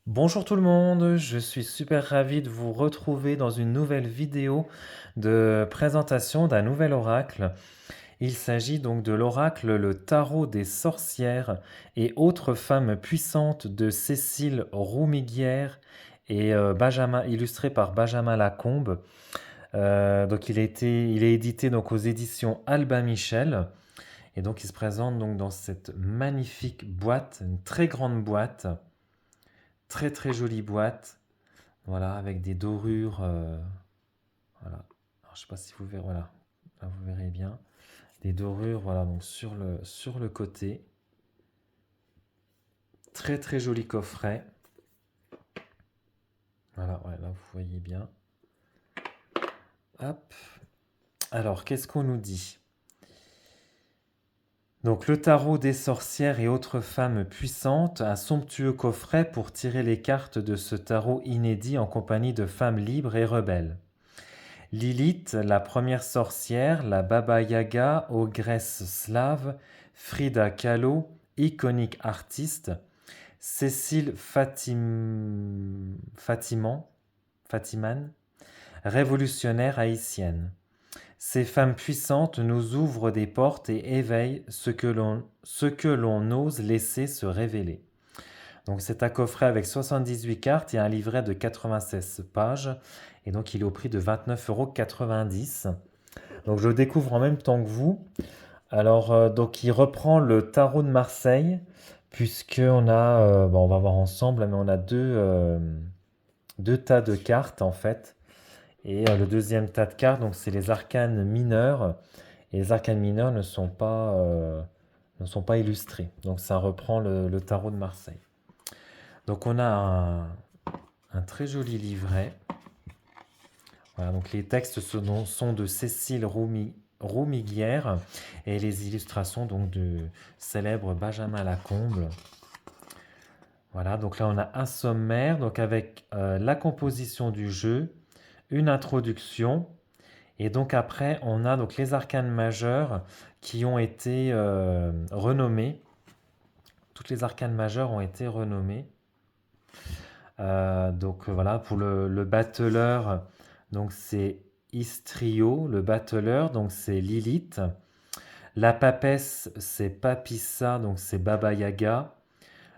Bonjour tout le monde, je suis super ravi de vous retrouver dans une nouvelle vidéo de présentation d'un nouvel oracle. Il s'agit donc de l'oracle Le Tarot des sorcières et autres femmes puissantes de Cécile Roumiguière et illustré par Benjamin Lacombe. Donc il est édité donc aux éditions Albin Michel et donc il se présente donc dans cette magnifique boîte, une très grande boîte, très très jolie boîte. Voilà, avec des dorures. Voilà. Alors, je sais pas si vous verrez. Voilà. Là, vous verrez bien. Des dorures, voilà, donc sur le côté. Très très joli coffret. Voilà, ouais, là, vous voyez bien. Hop. Alors, qu'est-ce qu'on nous dit? Donc, le tarot des sorcières et autres femmes puissantes, un somptueux coffret pour tirer les cartes de ce tarot inédit en compagnie de femmes libres et rebelles. Lilith, la première sorcière, la Baba Yaga aux Grèces slaves, Frida Kahlo, iconique artiste, Cécile Fatiman, révolutionnaire haïtienne. Ces femmes puissantes nous ouvrent des portes et éveillent ce que l'on n'ose laisser se révéler. Donc c'est un coffret avec 78 cartes et un livret de 96 pages. Et donc il est au prix de 29,90 €. Donc je le découvre en même temps que vous. Alors donc il reprend le tarot de Marseille, puisque on va voir ensemble, mais on a deux tas de cartes en fait. Et le deuxième tas de cartes, donc c'est les arcanes mineurs. Et les arcanes mineurs ne sont pas illustrés. Donc ça reprend le tarot de Marseille. Donc on a un très joli livret. Voilà, donc les textes sont de Cécile Roumiguière et les illustrations donc du célèbre Benjamin Lacombe. Voilà, donc là on a un sommaire donc avec la composition du jeu, une introduction et donc après on a donc les arcanes majeures qui ont été renommées. Toutes les arcanes majeures ont été renommées. Donc voilà, pour le battleur, donc c'est Istrio, le battleur, donc c'est Lilith. La papesse, c'est Papissa, donc c'est Baba Yaga.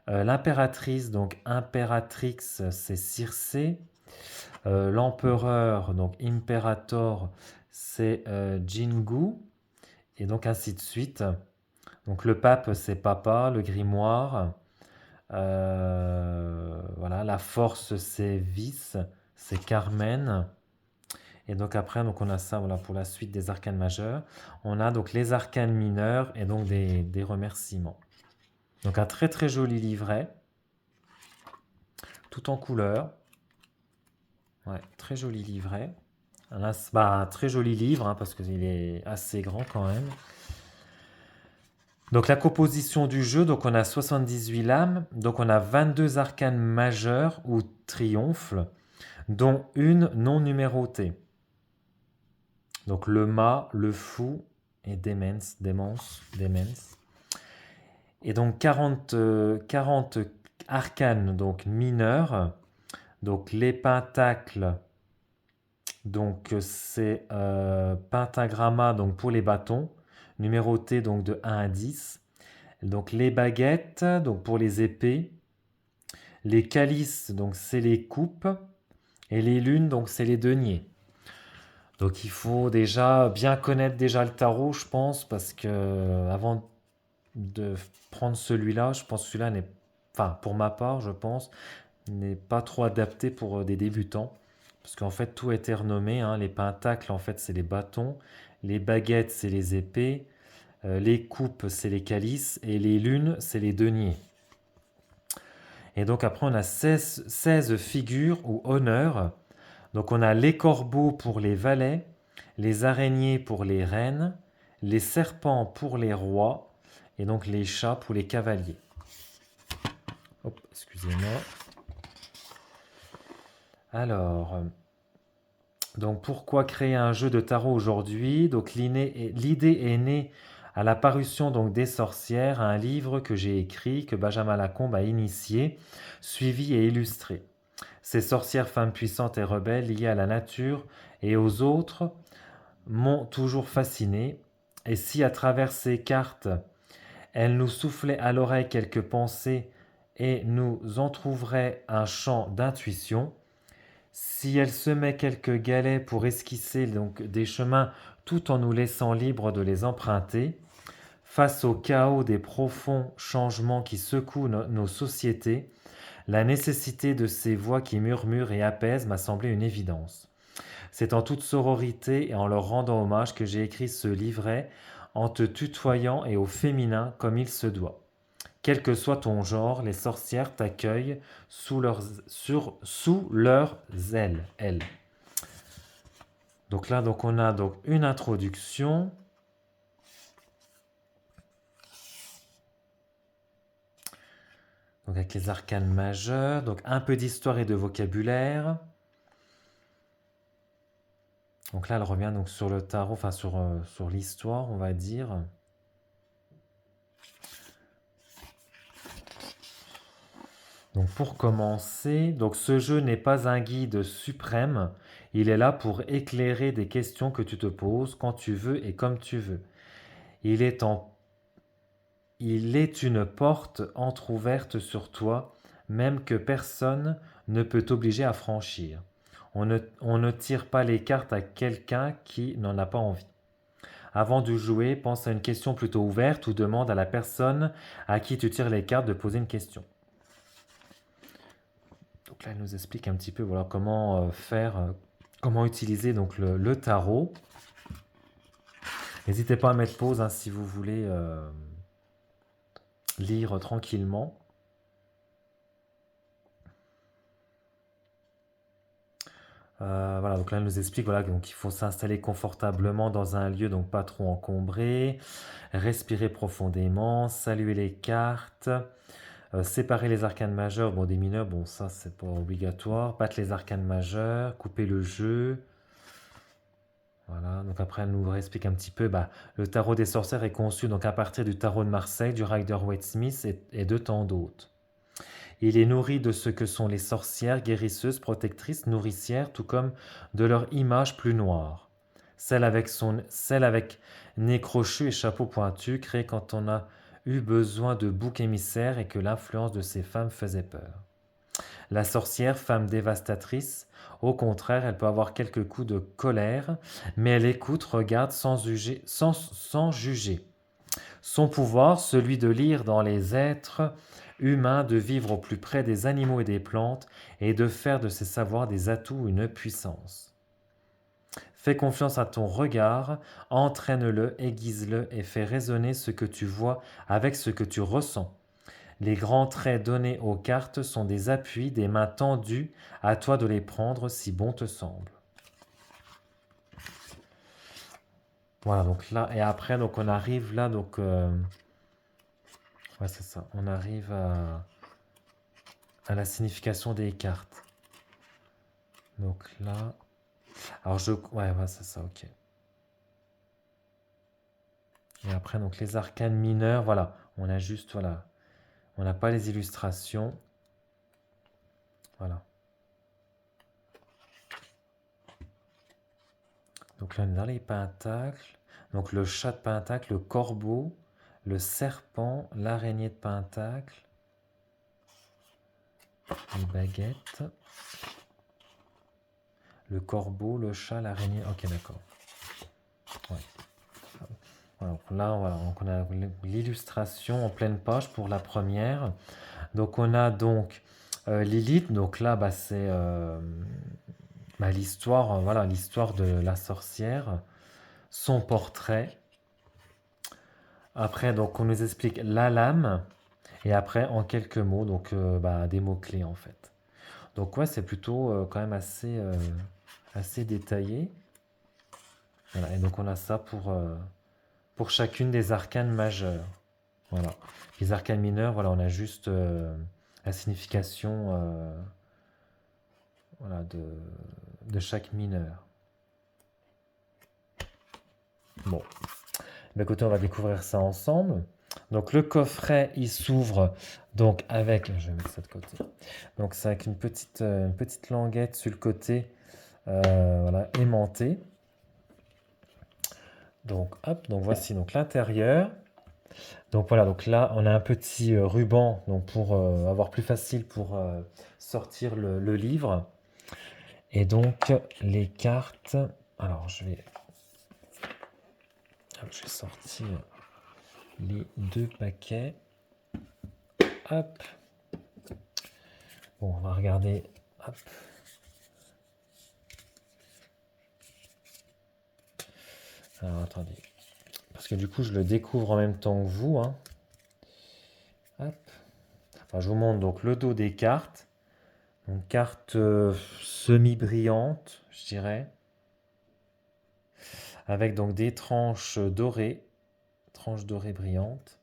L'impératrice, donc impératrix, c'est Circé. L'empereur, donc Imperator, c'est Jingu. Et donc ainsi de suite. Donc le pape, c'est Papa, le grimoire. Voilà, la force, c'est Vis, c'est Carmen. Et donc après, donc on a ça voilà, pour la suite des arcanes majeures. On a donc les arcanes mineurs et donc des remerciements. Donc un très très joli livret, tout en couleur. Ouais, très joli livret. Là, un très joli livre, hein, parce qu'il est assez grand quand même. Donc la composition du jeu, donc on a 78 lames, donc on a 22 arcanes majeures ou triomphes, dont une non numérotée. Donc le mât, le fou et démence. Et donc 40 arcanes donc mineurs, donc les pentacles, donc c'est pentagramma donc pour les bâtons, numérotés donc de 1 à 10. Donc les baguettes, donc pour les épées, les calices, donc c'est les coupes, et les lunes, donc c'est les deniers. Donc il faut déjà bien connaître déjà le tarot, je pense, parce que avant de prendre celui-là, je pense que celui-là n'est, enfin pour ma part, je pense, n'est pas trop adapté pour des débutants. Parce qu'en fait, tout a été renommé, hein. Les pentacles, en fait, c'est les bâtons. Les baguettes, c'est les épées. Les coupes, c'est les calices. Et les lunes, c'est les deniers. Et donc après, on a 16 figures ou honneurs. Donc on a les corbeaux pour les valets, les araignées pour les reines, les serpents pour les rois, et donc les chats pour les cavaliers. Hop, excusez-moi. Alors, donc pourquoi créer un jeu de tarot aujourd'hui? Donc l'idée est née à la parution donc des sorcières, un livre que j'ai écrit, que Benjamin Lacombe a initié, suivi et illustré. Ces sorcières femmes puissantes et rebelles liées à la nature et aux autres m'ont toujours fasciné, et si à travers ces cartes, elles nous soufflaient à l'oreille quelques pensées et nous entr'ouvraient un champ d'intuition, si elles semaient quelques galets pour esquisser donc des chemins tout en nous laissant libres de les emprunter, face au chaos des profonds changements qui secouent nos sociétés, la nécessité de ces voix qui murmurent et apaisent m'a semblé une évidence. C'est en toute sororité et en leur rendant hommage que j'ai écrit ce livret, en te tutoyant et au féminin comme il se doit. Quel que soit ton genre, les sorcières t'accueillent sous leurs ailes. Elles. Donc là, donc on a donc une introduction. Donc avec les arcanes majeurs, donc un peu d'histoire et de vocabulaire. Donc là, elle revient donc sur le tarot, enfin sur l'histoire, on va dire. Donc pour commencer, donc ce jeu n'est pas un guide suprême, il est là pour éclairer des questions que tu te poses quand tu veux et comme tu veux. Il est, il est une porte entr'ouverte sur toi, même que personne ne peut t'obliger à franchir. On ne tire pas les cartes à quelqu'un qui n'en a pas envie. Avant de jouer, pense à une question plutôt ouverte ou demande à la personne à qui tu tires les cartes de poser une question. Donc là, elle nous explique un petit peu voilà, comment comment utiliser donc le tarot. N'hésitez pas à mettre pause hein, si vous voulez lire tranquillement. Voilà, donc là, elle nous explique voilà, donc il faut s'installer confortablement dans un lieu donc pas trop encombré, respirer profondément, saluer les cartes, séparer les arcanes majeures, bon des mineurs, bon ça c'est pas obligatoire, battre les arcanes majeures, couper le jeu. Voilà, donc après elle nous explique un petit peu, le tarot des sorcières est conçu donc à partir du tarot de Marseille, du Rider-Waite-Smith et de tant d'autres. Il est nourri de ce que sont les sorcières, guérisseuses, protectrices, nourricières, tout comme de leur image plus noire. Celle avec nez crochu et chapeau pointu, créée quand on a eu besoin de boucs émissaires et que l'influence de ces femmes faisait peur. La sorcière, femme dévastatrice, au contraire, elle peut avoir quelques coups de colère, mais elle écoute, regarde sans juger. Son pouvoir, celui de lire dans les êtres humains, de vivre au plus près des animaux et des plantes, et de faire de ses savoirs des atouts ou une puissance. Fais confiance à ton regard, entraîne-le, aiguise-le et fais résonner ce que tu vois avec ce que tu ressens. Les grands traits donnés aux cartes sont des appuis, des mains tendues, à toi de les prendre si bon te semble. Voilà, donc là, et après, donc on arrive là, donc... ouais, c'est ça, on arrive à la signification des cartes. Donc là... Alors ouais, c'est ça, ok. Et après, donc les arcanes mineurs, voilà, on a juste, voilà, on n'a pas les illustrations. Voilà. Donc là, on est dans les pentacles. Donc le chat de pentacle, le corbeau, le serpent, l'araignée de pentacle, les baguettes, le corbeau, le chat, l'araignée. Ok, d'accord. Ouais. Alors là, voilà, donc on a l'illustration en pleine page pour la première. Donc on a donc Lilith. Donc là, c'est l'histoire, voilà, l'histoire de la sorcière, son portrait. Après, donc on nous explique la lame. Et après, en quelques mots, donc des mots-clés en fait. Donc ouais, c'est plutôt quand même assez détaillé. Voilà, et donc on a ça pour chacune des arcanes majeures. Voilà. Les arcanes mineures, voilà, on a juste la signification voilà, de chaque mineur. Bon. Mais écoutez, on va découvrir ça ensemble. Donc le coffret, il s'ouvre donc avec, je vais mettre ça de côté. Donc c'est avec une petite languette sur le côté, voilà, aimantée. Donc hop, donc voici donc l'intérieur. Donc voilà, donc là on a un petit ruban donc pour avoir plus facile pour sortir le livre. Et donc les cartes. Alors je vais sortir les deux paquets. Hop. Bon, on va regarder. Hop. Alors attendez. Parce que du coup, je le découvre en même temps que vous, hein. Hop. Enfin, je vous montre donc le dos des cartes. Donc, carte semi-brillante, je dirais. Avec donc des tranches dorées. Tranches dorées brillantes.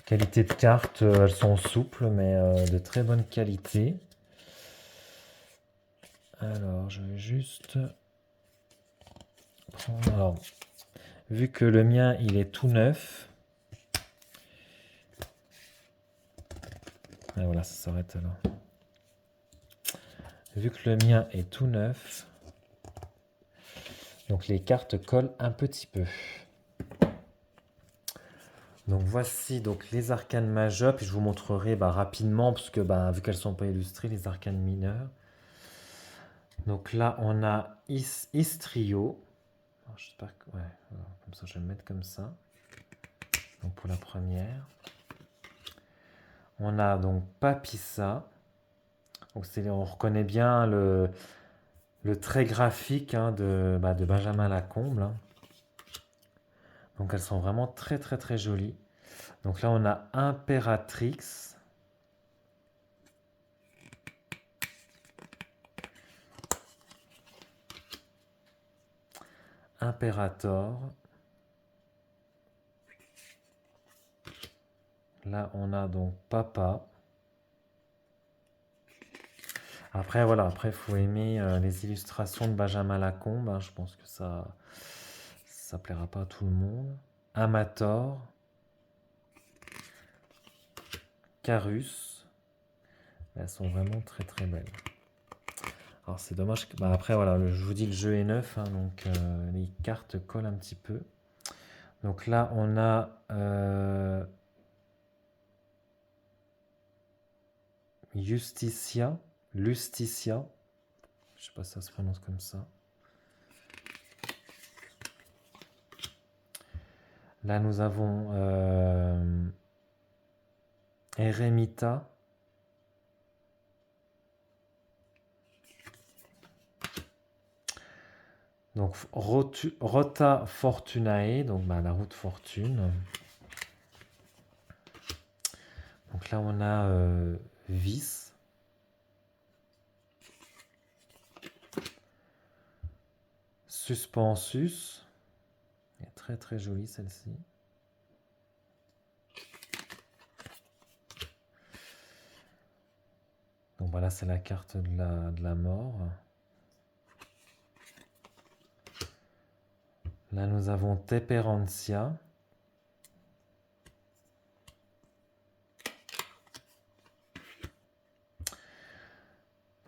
Qualité de carte, elles sont souples, mais de très bonne qualité. Alors, je vais juste prendre. Alors, vu que le mien, il est tout neuf. Et voilà, ça s'arrête là. Vu que le mien est tout neuf, donc les cartes collent un petit peu. Donc voici donc les arcanes majeures, puis je vous montrerai rapidement, parce que vu qu'elles ne sont pas illustrées, les arcanes mineures. Donc là, on a Istrio. Alors, j'espère que. Ouais, alors, comme ça, je vais le mettre comme ça. Donc pour la première. On a donc Papissa. Donc on reconnaît bien le trait graphique de Benjamin Lacombe. Hein. Donc elles sont vraiment très très très jolies. Donc là on a Impératrix. Imperator. Là on a donc Papa. Après voilà, après il faut aimer les illustrations de Benjamin Lacombe. Hein, je pense que ça plaira pas à tout le monde. Amator. Carus. Elles sont vraiment très très belles. Alors c'est dommage que. Après voilà, je vous dis le jeu est neuf, hein, donc les cartes collent un petit peu. Donc là on a Lusticia. Je sais pas si ça se prononce comme ça. Là nous avons Eremita. Donc Rota Fortunae, donc la route fortune. Donc là on a Vis. Suspensus. Elle est très très jolie celle-ci. Donc voilà, c'est la carte de la mort. Là, nous avons Teperantia.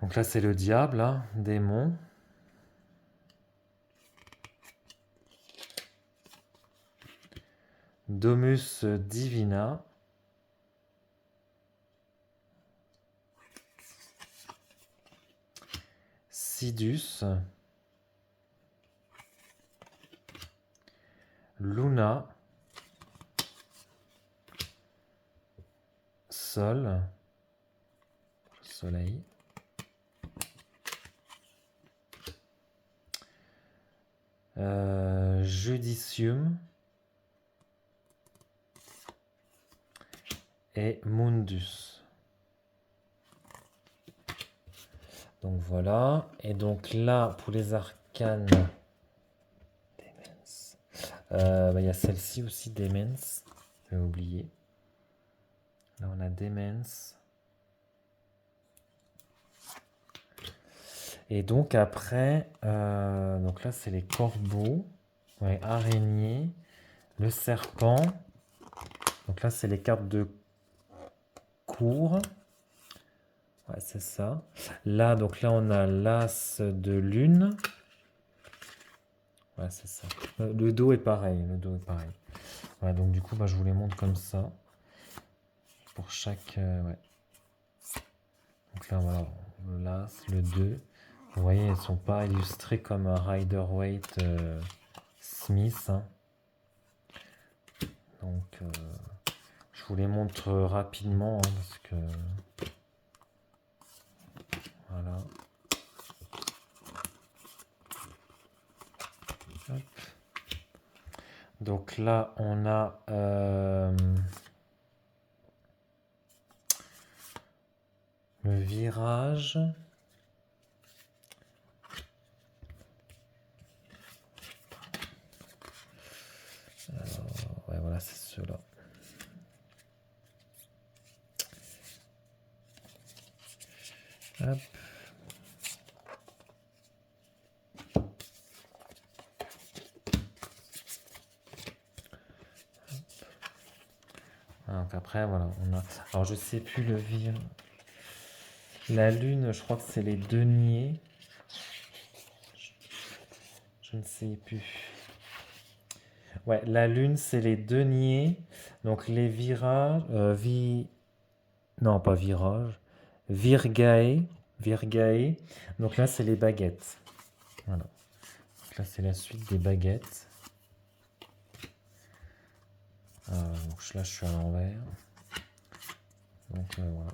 Donc là, c'est le diable, hein, démon. Domus Divina. Sidus. Luna. Sol. Soleil. Judicium. Et Mundus. Donc voilà. Et donc là, pour les arcanes, il y a celle-ci aussi, Demens. J'avais oublié. Là, on a Demens. Et donc après, donc là, c'est les corbeaux. Ouais, araignées. le serpent. Donc là, c'est les cartes de cour. Ouais, c'est ça. Là, donc là, on a l'as de lune. Ouais, c'est ça. Le dos est pareil. Le dos est pareil. Ouais, donc du coup, bah, je vous les montre comme ça. Pour chaque... ouais. Donc là, voilà. L'as, le 2. Vous voyez, elles ne sont pas illustrées comme un Rider-Waite Smith. Hein. Donc, je vous les montre rapidement. Hein, parce que... Voilà. Hop. Donc là, on a le virage. Ouais, voilà, c'est ceux-là. Hop. Donc après, voilà, on a... Alors, je sais plus le virage. La lune, je crois que c'est les deniers. Je ne sais plus. Ouais, la lune, c'est les deniers. Donc, les virages... Non, pas virage. Virgae. Virgae. Donc là, c'est les baguettes. Voilà. Donc là, c'est la suite des baguettes. Donc là, je suis à l'envers. Donc voilà.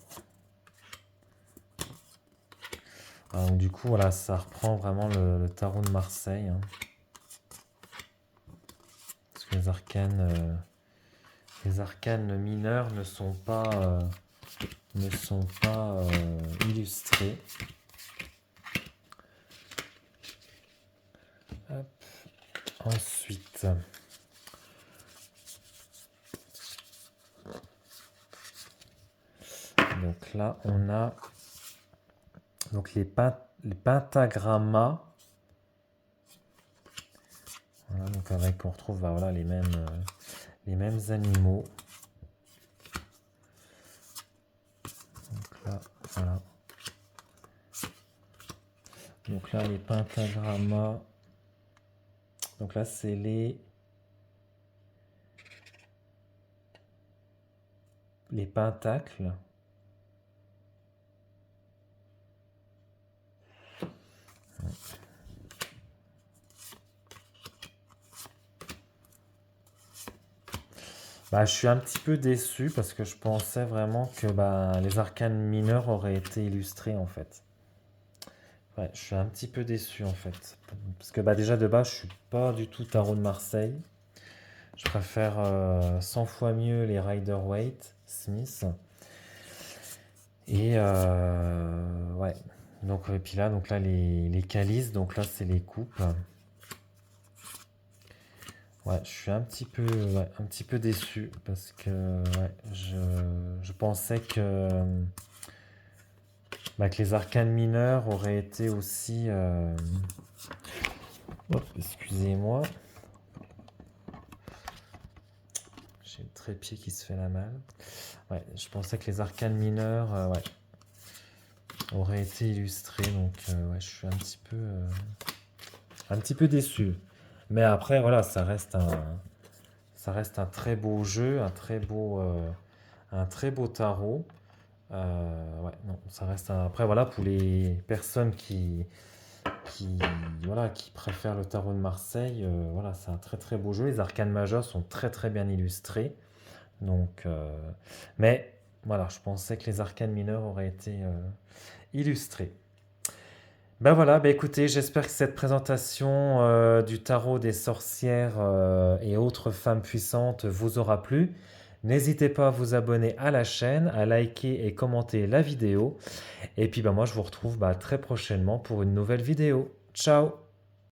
Donc du coup, voilà, ça reprend vraiment le tarot de Marseille. Hein. Parce que les arcanes mineurs ne sont pas illustrés. Hop. Ensuite, donc là, on a donc les pentagrammas. Voilà, donc avec on retrouve bah, voilà, les mêmes animaux. Donc là, voilà. Donc là, les pentagrammas. Donc là, c'est les pentacles. Bah, je suis un petit peu déçu parce que je pensais vraiment que bah, les arcanes mineurs auraient été illustrés en fait. Ouais, je suis un petit peu déçu en fait. Parce que bah, déjà de base, je suis pas du tout tarot de Marseille. Je préfère 100 fois mieux les Rider-Waite Smith. Et ouais. Donc, et puis là, donc là les calices, donc là c'est les coupes. Ouais, je suis un petit peu déçu parce que ouais, je pensais bah, que les arcanes mineurs auraient été aussi... excusez-moi. J'ai le trépied qui se fait la malle. Ouais, je pensais que les arcanes mineurs ouais, auraient été illustrés. Donc ouais, je suis un petit peu déçu. Mais après, voilà, ça reste un très beau jeu, un très beau tarot. Ouais, non, ça reste après, voilà, pour les personnes voilà, qui préfèrent le tarot de Marseille, voilà, c'est un très très beau jeu. Les arcanes majeures sont très très bien illustrés. Donc, mais voilà, je pensais que les arcanes mineures auraient été illustrés. Ben voilà, ben écoutez, j'espère que cette présentation du tarot des sorcières et autres femmes puissantes vous aura plu. N'hésitez pas à vous abonner à la chaîne, à liker et commenter la vidéo. Et puis ben moi je vous retrouve très prochainement pour une nouvelle vidéo. Ciao!